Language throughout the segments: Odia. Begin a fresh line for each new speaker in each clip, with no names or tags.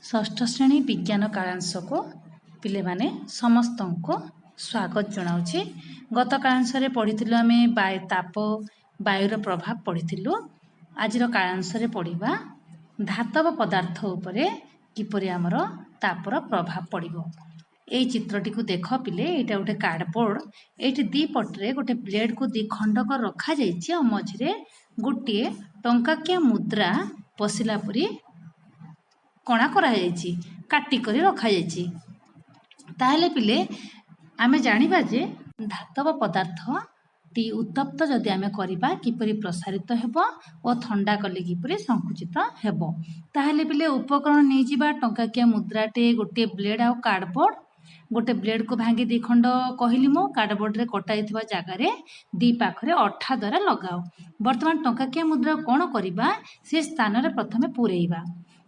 ଷଷ୍ଠ ଶ୍ରେଣୀ ବିଜ୍ଞାନ କାଳାଂଶକୁ ପିଲାମାନେ ସମସ୍ତଙ୍କୁ ସ୍ୱାଗତ ଜଣାଉଛି। ଗତ କାଳାଂଶରେ ପଢ଼ିଥିଲୁ ଆମେ ବାୟୁର ପ୍ରଭାବ ପଢ଼ିଥିଲୁ। ଆଜିର କାଳାଂଶରେ ପଢ଼ିବା ଧାତବ ପଦାର୍ଥ ଉପରେ କିପରି ଆମର ତାପର ପ୍ରଭାବ ପଡ଼ିବ। এই ଚିତ୍ରଟିକୁ ଦେଖ ପିଲେ, ଏଇଟା ଗୋଟେ କାର୍ଡବୋର୍ଡ। ଏଇଠି ଦି ପଟରେ ଗୋଟେ ବ୍ଲେଡକୁ ଦି ଖଣ୍ଡ କରି ରଖାଯାଇଛି ଆଉ ମଝିରେ ଗୋଟିଏ ଟଙ୍କାକିଆ ମୁଦ୍ରା ପଶିଲା ପରି କଣା କରାଯାଇଛି, କାଟି କରି ରଖାଯାଇଛି। ତାହେଲେ ପିଲେ ଆମେ ଜାଣିବା ଯେ ଧାତବ ପଦାର୍ଥଟି ଉତ୍ତପ୍ତ ଯଦି ଆମେ କରିବା କିପରି ପ୍ରସାରିତ ହେବ ଓ ଥଣ୍ଡା କଲେ କିପରି ସଂକୁଚିତ ହେବ। ତାହେଲେ ପିଲେ ଉପକରଣ ନେଇଯିବା ଟଙ୍କାକିଆ ମୁଦ୍ରାଟେ, ଗୋଟିଏ ବ୍ଲେଡ୍ ଆଉ କାର୍ଡବୋର୍ଡ। ଗୋଟେ ବ୍ଲେଡକୁ ଭାଙ୍ଗି ଦି ଖଣ୍ଡ କହିଲି ମୁଁ କାର୍ଡବୋର୍ଡରେ କଟା ଯାଇଥିବା ଜାଗାରେ ଦି ପାଖରେ ଅଠା ଦ୍ୱାରା ଲଗାଅ। ବର୍ତ୍ତମାନ ଟଙ୍କାକିଆ ମୁଦ୍ରା କ'ଣ କରିବା, ସେ ସ୍ଥାନରେ ପ୍ରଥମେ ପୂରେଇବା।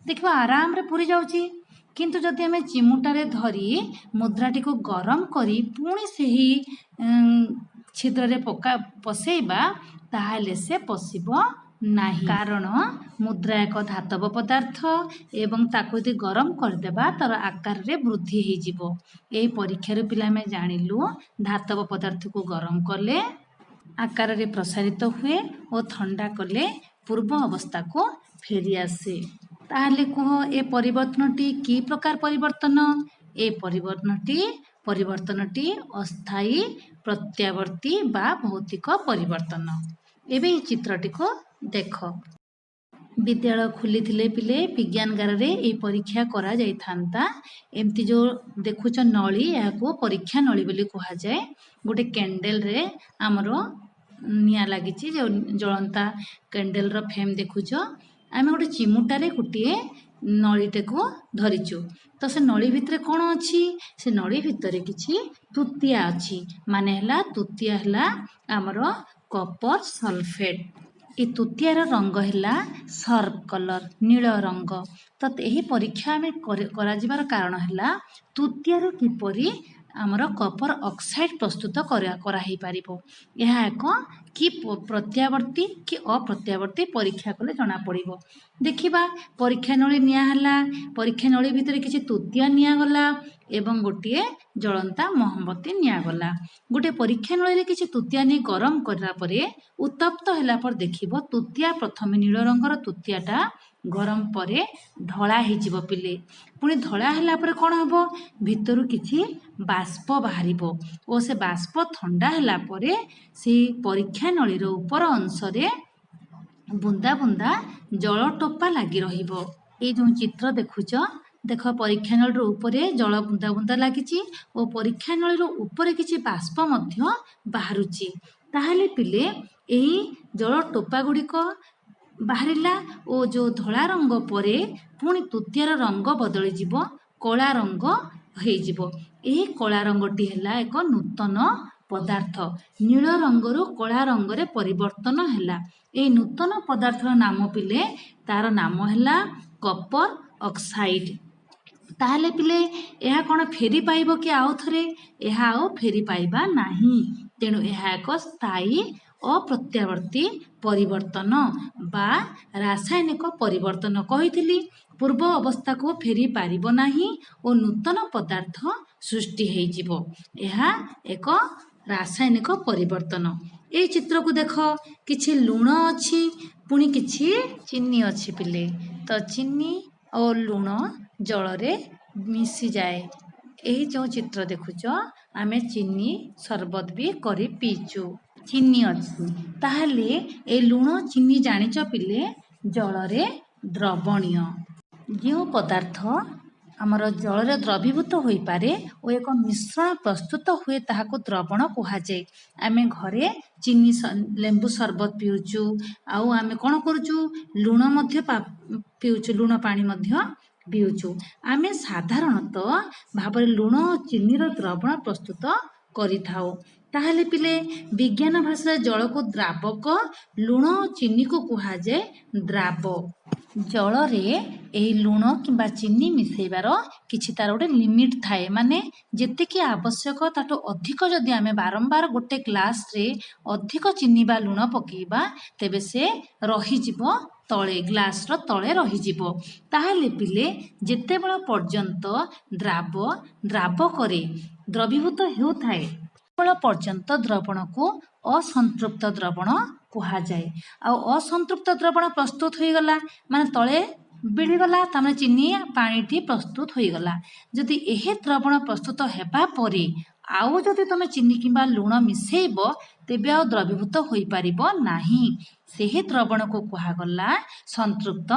ଦେଖିବା ଆରାମରେ ପୂରି ଯାଉଛି। କିନ୍ତୁ ଯଦି ଆମେ ଚିମୁଟାରେ ଧରି ମୁଦ୍ରାଟିକୁ ଗରମ କରି ପୁଣି ସେହି ଛିଦ୍ରରେ ପଶେଇବା ତାହେଲେ ସେ ପଶିବ ନାହିଁ, କାରଣ ମୁଦ୍ରା ଏକ ଧାତବ ପଦାର୍ଥ ଏବଂ ତାକୁ ଯଦି ଗରମ କରିଦେବା ତାର ଆକାରରେ ବୃଦ୍ଧି ହେଇଯିବ। ଏହି ପରୀକ୍ଷାରୁ ପିଲା ଆମେ ଜାଣିଲୁ ଧାତବ ପଦାର୍ଥକୁ ଗରମ କଲେ ଆକାରରେ ପ୍ରସାରିତ ହୁଏ ଓ ଥଣ୍ଡା କଲେ ପୂର୍ବ ଅବସ୍ଥାକୁ ଫେରିଆସେ। ତାହେଲେ କୁହ, ଏ ପରିବର୍ତ୍ତନଟି କି ପ୍ରକାର ପରିବର୍ତ୍ତନ? ଏ ପରିବର୍ତ୍ତନଟି ଅସ୍ଥାୟୀ ପ୍ରତ୍ୟାବର୍ତ୍ତୀ ବା ଭୌତିକ ପରିବର୍ତ୍ତନ। ଏବେ ଏହି ଚିତ୍ରଟିକୁ ଦେଖ। ବିଦ୍ୟାଳୟ ଖୋଲିଥିଲେ ପିଲେ ବିଜ୍ଞାନଗାରରେ ଏହି ପରୀକ୍ଷା କରାଯାଇଥାନ୍ତା। ଏମିତି ଯେଉଁ ଦେଖୁଛ ନଳୀ, ଏହାକୁ ପରୀକ୍ଷା ନଳୀ ବୋଲି କୁହାଯାଏ। ଗୋଟେ କ୍ୟାଣ୍ଡେଲରେ ଆମର ନିଆଁ ଲାଗିଛି, ଯେଉଁ ଜଳନ୍ତା କ୍ୟାଣ୍ଡେଲର ଫ୍ଲେମ୍ ଦେଖୁଛ। ଆମେ ଗୋଟେ ଚିମୁଟାରେ ଗୋଟିଏ ନଳୀଟାକୁ ଧରିଛୁ, ତ ସେ ନଳୀ ଭିତରେ କ'ଣ ଅଛି? ସେ ନଳୀ ଭିତରେ କିଛି ତୁତିଆ ଅଛି। ମାନେ ହେଲା ତୁତିଆ ହେଲା ଆମର କପର ସଲଫେଟ୍। ଏ ତୁତିଆର ରଙ୍ଗ ହେଲା ସର୍ପ କଲର, ନୀଳ ରଙ୍ଗ। ତ ଏହି ପରୀକ୍ଷା ଆମେ କରାଯିବାର କାରଣ ହେଲା ତୁତିଆରୁ କିପରି ଆମର କପର ଅକ୍ସାଇଡ୍ ପ୍ରସ୍ତୁତ କରାହେଇପାରିବ। ଏହା ଏକ କି ପ୍ରତ୍ୟାବର୍ତ୍ତୀ କି ଅପ୍ରତ୍ୟାବର୍ତ୍ତୀ ପରୀକ୍ଷା କଲେ ଜଣାପଡ଼ିବ। ଦେଖିବା, ପରୀକ୍ଷା ନଳୀ ନିଆଁ ହେଲା, ପରୀକ୍ଷା ନଳୀ ଭିତରେ କିଛି ତୁତିଆ ନିଆଁ ଗଲା ଏବଂ ଗୋଟିଏ ଜଳନ୍ତା ମହମବତୀ ନିଆଁ ଗଲା। ଗୋଟେ ପରୀକ୍ଷା ନଳୀରେ କିଛି ତୁତିଆ ନେଇ ଗରମ କରିବା ପରେ ଉତ୍ତପ୍ତ ହେଲା ପରେ ଦେଖିବ ତୁତିଆ ପ୍ରଥମେ ନୀଳ ରଙ୍ଗର ତୁତିଆଟା ଗରମ ପରେ ଧଳା ହେଇଯିବ ପିଲେ। ପୁଣି ଧଳା ହେଲା ପରେ କ'ଣ ହେବ? ଭିତରୁ କିଛି ବାଷ୍ପ ବାହାରିବ ଓ ସେ ବାଷ୍ପ ଥଣ୍ଡା ହେଲା ପରେ ସେଇ ପରୀକ୍ଷା ନଳୀର ଉପର ଅଂଶରେ ବୁନ୍ଦା ବୁନ୍ଦା ଜଳ ଟୋପା ଲାଗି ରହିବ। ଏଇ ଯେଉଁ ଚିତ୍ର ଦେଖୁଛ, ଦେଖ ପରୀକ୍ଷା ନଳୀର ଉପରେ ଜଳ ବୁନ୍ଦା ବୁନ୍ଦା ଲାଗିଛି ଓ ପରୀକ୍ଷା ନଳୀର ଉପରେ କିଛି ବାଷ୍ପ ମଧ୍ୟ ବାହାରୁଛି। ତାହେଲେ ପିଲେ ଏହି ଜଳ ଟୋପା ଗୁଡ଼ିକ ବାହାରିଲା ଓ ଯେଉଁ ଧଳା ରଙ୍ଗ ପରେ ପୁଣି ତୁତିଆର ରଙ୍ଗ ବଦଳିଯିବ, କଳା ରଙ୍ଗ ହେଇଯିବ। ଏହି କଳା ରଙ୍ଗଟି ହେଲା ଏକ ନୂତନ ପଦାର୍ଥ। ନୀଳ ରଙ୍ଗରୁ କଳା ରଙ୍ଗରେ ପରିବର୍ତ୍ତନ ହେଲା। ଏହି ନୂତନ ପଦାର୍ଥର ନାମ ପିଲେ, ତାର ନାମ ହେଲା କପର ଅକ୍ସାଇଡ୍। ତାହେଲେ ପିଲେ ଏହା କ'ଣ ଫେରି ପାଇବ କି ଆଉ ଥରେ? ଏହା ଆଉ ଫେରି ପାଇବା ନାହିଁ। ତେଣୁ ଏହା ଏକ ସ୍ଥାୟୀ ଅପ୍ରତ୍ୟାବର୍ତ୍ତୀ ପରିବର୍ତ୍ତନ ବା ରାସାୟନିକ ପରିବର୍ତ୍ତନ। କହିଥିଲି ପୂର୍ବ ଅବସ୍ଥାକୁ ଫେରି ପାରିବ ନାହିଁ ଓ ନୂତନ ପଦାର୍ଥ ସୃଷ୍ଟି ହେଇଯିବ। ଏହା ଏକ ରାସାୟନିକ ପରିବର୍ତ୍ତନ। এই ଚିତ୍ରକୁ ଦେଖ, କିଛି ଲୁଣ ଅଛି, ପୁଣି କିଛି ଚିନି ଅଛି ପିଲେ। ତ ଚିନି ଓ ଲୁଣ ଜଳରେ ମିଶିଯାଏ। ଏହି ଯେଉଁ ଚିତ୍ର ଦେଖୁଛ, ଆମେ ଚିନି ସରବତ ବି କରି ପିଇଛୁ। ଚିନି ଅଛି, ତାହେଲେ ଏ ଲୁଣ ଚିନି ଜାଣିଛ ପିଲେ ଜଳରେ ଦ୍ରବଣୀୟ। ଯେଉଁ ପଦାର୍ଥ ଆମର ଜଳରେ ଦ୍ରବୀଭୂତ ହୋଇପାରେ ଓ ଏକ ମିଶ୍ରଣ ପ୍ରସ୍ତୁତ ହୁଏ ତାହାକୁ ଦ୍ରବଣ କୁହାଯାଏ। ଆମେ ଘରେ ଚିନି ଲେମ୍ବୁ ସରବତ ପିଉଛୁ, ଆଉ ଆମେ କ'ଣ କରୁଛୁ, ଲୁଣ ମଧ୍ୟ ପିଉଛୁ, ଲୁଣ ପାଣି ମଧ୍ୟ ପିଉଛୁ। ଆମେ ସାଧାରଣତଃ ଭାବରେ ଲୁଣ ଓ ଚିନିର ଦ୍ରବଣ ପ୍ରସ୍ତୁତ କରିଥାଉ। ତାହେଲେ ପିଲେ ବିଜ୍ଞାନ ଭାଷାରେ ଜଳକୁ ଦ୍ରାବକ, ଲୁଣ ଓ ଚିନିକୁ କୁହାଯାଏ ଦ୍ରାବ। ଜଳରେ ଏହି ଲୁଣ କିମ୍ବା ଚିନି ମିଶାଇବାର କିଛି ତାର ଗୋଟେ ଲିମିଟ୍ ଥାଏ। ମାନେ ଯେତିକି ଆବଶ୍ୟକ ତାଠୁ ଅଧିକ ଯଦି ଆମେ ବାରମ୍ବାର ଗୋଟେ ଗ୍ଲାସରେ ଅଧିକ ଚିନି ବା ଲୁଣ ପକେଇବା ତେବେ ସେ ରହିଯିବ ତଳେ ଗ୍ଲାସର ତଳେ ରହିଯିବ। ତାହେଲେ ପିଲେ ଯେତେବେଳ ପର୍ଯ୍ୟନ୍ତ ଦ୍ରାବକରେ ଦ୍ରବୀଭୂତ ହେଉଥାଏ ସେତେବେଳ ପର୍ଯ୍ୟନ୍ତ ଦ୍ରବଣକୁ ଅସନ୍ତୃପ୍ତ ଦ୍ରବଣ କୁହାଯାଏ। ଆଉ ଅସନ୍ତୃପ୍ତ ଦ୍ରବଣ ପ୍ରସ୍ତୁତ ହୋଇଗଲା ମାନେ ତଳେ ବିଳିଗଲା, ତାମାନେ ଚିନି ପାଣିଟି ପ୍ରସ୍ତୁତ ହୋଇଗଲା। ଯଦି ଏହି ଦ୍ରବଣ ପ୍ରସ୍ତୁତ ହେବା ପରେ ଆଉ ଯଦି ତମେ ଚିନି କିମ୍ବା ଲୁଣ ମିଶେଇବ ତେବେ ଆଉ ଦ୍ରବୀଭୂତ ହୋଇପାରିବ ନାହିଁ। ସେହି ଦ୍ରବଣକୁ କୁହାଗଲା ସନ୍ତୃପ୍ତ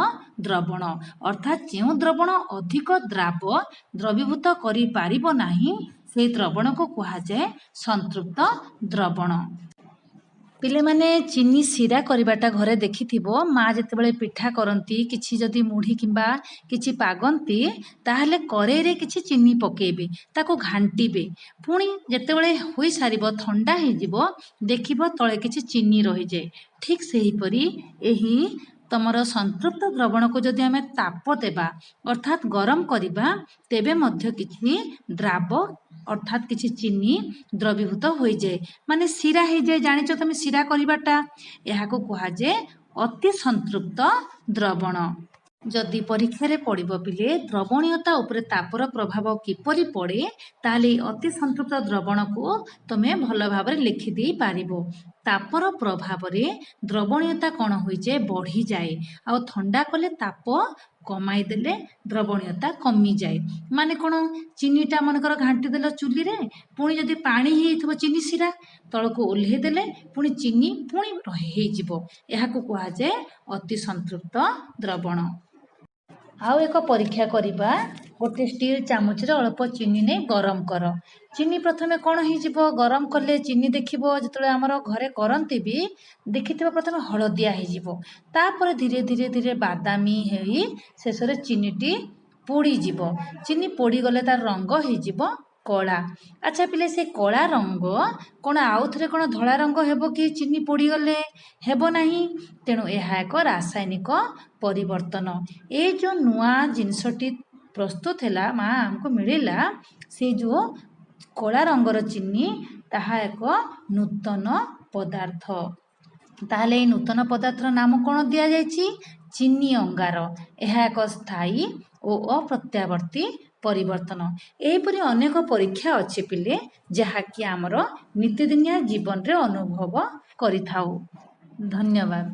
ଦ୍ରବଣ। ଅର୍ଥାତ୍ ଯେଉଁ ଦ୍ରବଣ ଅଧିକ ଦ୍ରବୀଭୂତ କରିପାରିବ ନାହିଁ ସେହି ଦ୍ରବଣକୁ କୁହାଯାଏ ସନ୍ତୃପ୍ତ ଦ୍ରବଣ। ପିଲାମାନେ ଚିନି ଶିରା କରିବାଟା ଘରେ ଦେଖିଥିବ, ମା ଯେତେବେଳେ ପିଠା କରନ୍ତି କିଛି ଯଦି ମୁଢ଼ି କିମ୍ବା କିଛି ପାଗନ୍ତି ତାହେଲେ କରେଇରେ କିଛି ଚିନି ପକେଇବେ, ତାକୁ ଘାଣ୍ଟିବେ, ପୁଣି ଯେତେବେଳେ ହୋଇସାରିବ ଥଣ୍ଡା ହେଇଯିବ ଦେଖିବ ତଳେ କିଛି ଚିନି ରହିଯାଏ। ଠିକ୍ ସେହିପରି ଏହି ତମର ସନ୍ତୃପ୍ତ ଦ୍ରବଣକୁ ଯଦି ଆମେ ତାପ ଦେବା ଅର୍ଥାତ୍ ଗରମ କରିବା ତେବେ ମଧ୍ୟ କିଛି ଅର୍ଥାତ୍ କିଛି ଚିନି ଦ୍ରବୀଭୂତ ହୋଇଯାଏ, ମାନେ ଶିରା ହେଇଯାଏ। ଜାଣିଛ ତମେ ଶିରା କରିବାଟା, ଏହାକୁ କୁହାଯାଏ ଅତି ସନ୍ତୃପ୍ତ ଦ୍ରବଣ। ଯଦି ପରୀକ୍ଷାରେ ପଡ଼ିବ ପିଲେ ଦ୍ରବଣୀୟତା ଉପରେ ତାପର ପ୍ରଭାବ କିପରି ପଡ଼େ ତାହେଲେ ଏହି ଅତି ସନ୍ତୃପ୍ତ ଦ୍ରବଣକୁ ତମେ ଭଲ ଭାବରେ ଲେଖିଦେଇ ପାରିବ। ତାପର ପ୍ରଭାବରେ ଦ୍ରବଣୀୟତା କ'ଣ ହୋଇଯାଏ, ବଢ଼ିଯାଏ। ଆଉ ଥଣ୍ଡା କଲେ ତାପ କମାଇ ଦେଲେ ଦ୍ରବଣୀୟତା କମିଯାଏ। ମାନେ କ'ଣ, ଚିନିଟା ମନେକର ଘାଣ୍ଟି ଦେଲ ଚୁଲିରେ, ପୁଣି ଯଦି ପାଣି ହେଇଥିବ ଚିନି ଶିରା ତଳକୁ ଓହ୍ଲେଇ ଦେଲେ ପୁଣି ଚିନି ପୁଣି ହେଇଯିବ। ଏହାକୁ କୁହାଯାଏ ଅତି ସନ୍ତୃପ୍ତ ଦ୍ରବଣ। ଆଉ ଏକ ପରୀକ୍ଷା କରିବା। ଗୋଟେ ଷ୍ଟିଲ୍ ଚାମଚରେ ଅଳ୍ପ ଚିନି ନେଇ ଗରମ କର। ଚିନି ପ୍ରଥମେ କ'ଣ ହେଇଯିବ, ଗରମ କଲେ ଚିନି ଦେଖିବ ଯେତେବେଳେ ଆମର ଘରେ କରନ୍ତି ବି ଦେଖିଥିବ ପ୍ରଥମେ ହଳଦିଆ ହେଇଯିବ, ତାପରେ ଧୀରେ ଧୀରେ ଧୀରେ ବାଦାମୀ ହେଇ ଶେଷରେ ଚିନିଟି ପୋଡ଼ିଯିବ। ଚିନି ପୋଡ଼ିଗଲେ ତାର ରଙ୍ଗ ହେଇଯିବ କଳା। ଆଚ୍ଛା ପିଲେ ସେ କଳା ରଙ୍ଗ କ'ଣ ଆଉ ଥରେ କ'ଣ ଧଳା ରଙ୍ଗ ହେବ କି ଚିନି ପୋଡ଼ିଗଲେ? ହେବ ନାହିଁ। ତେଣୁ ଏହା ଏକ ରାସାୟନିକ ପରିବର୍ତ୍ତନ। ଏ ଯେଉଁ ନୂଆ ଜିନିଷଟି ପ୍ରସ୍ତୁତ ହେଲା, ମା ଆମକୁ ମିଳିଲା ସେ ଯେଉଁ କଳା ରଙ୍ଗର ଚିନି, ତାହା ଏକ ନୂତନ ପଦାର୍ଥ। ତାହେଲେ ଏହି ନୂତନ ପଦାର୍ଥର ନାମ କ'ଣ ଦିଆଯାଇଛି? ଚିନି ଅଙ୍ଗାର। ଏହା ଏକ ସ୍ଥାୟୀ ଓ ଅପ୍ରତ୍ୟାବର୍ତ୍ତୀ ପରିବର୍ତ୍ତନ। ଏହିପରି ଅନେକ ପରୀକ୍ଷା ଅଛି ପିଲେ ଯାହାକି ଆମର ନିତିଦିନିଆ ଜୀବନରେ ଅନୁଭବ କରିଥାଉ। ଧନ୍ୟବାଦ।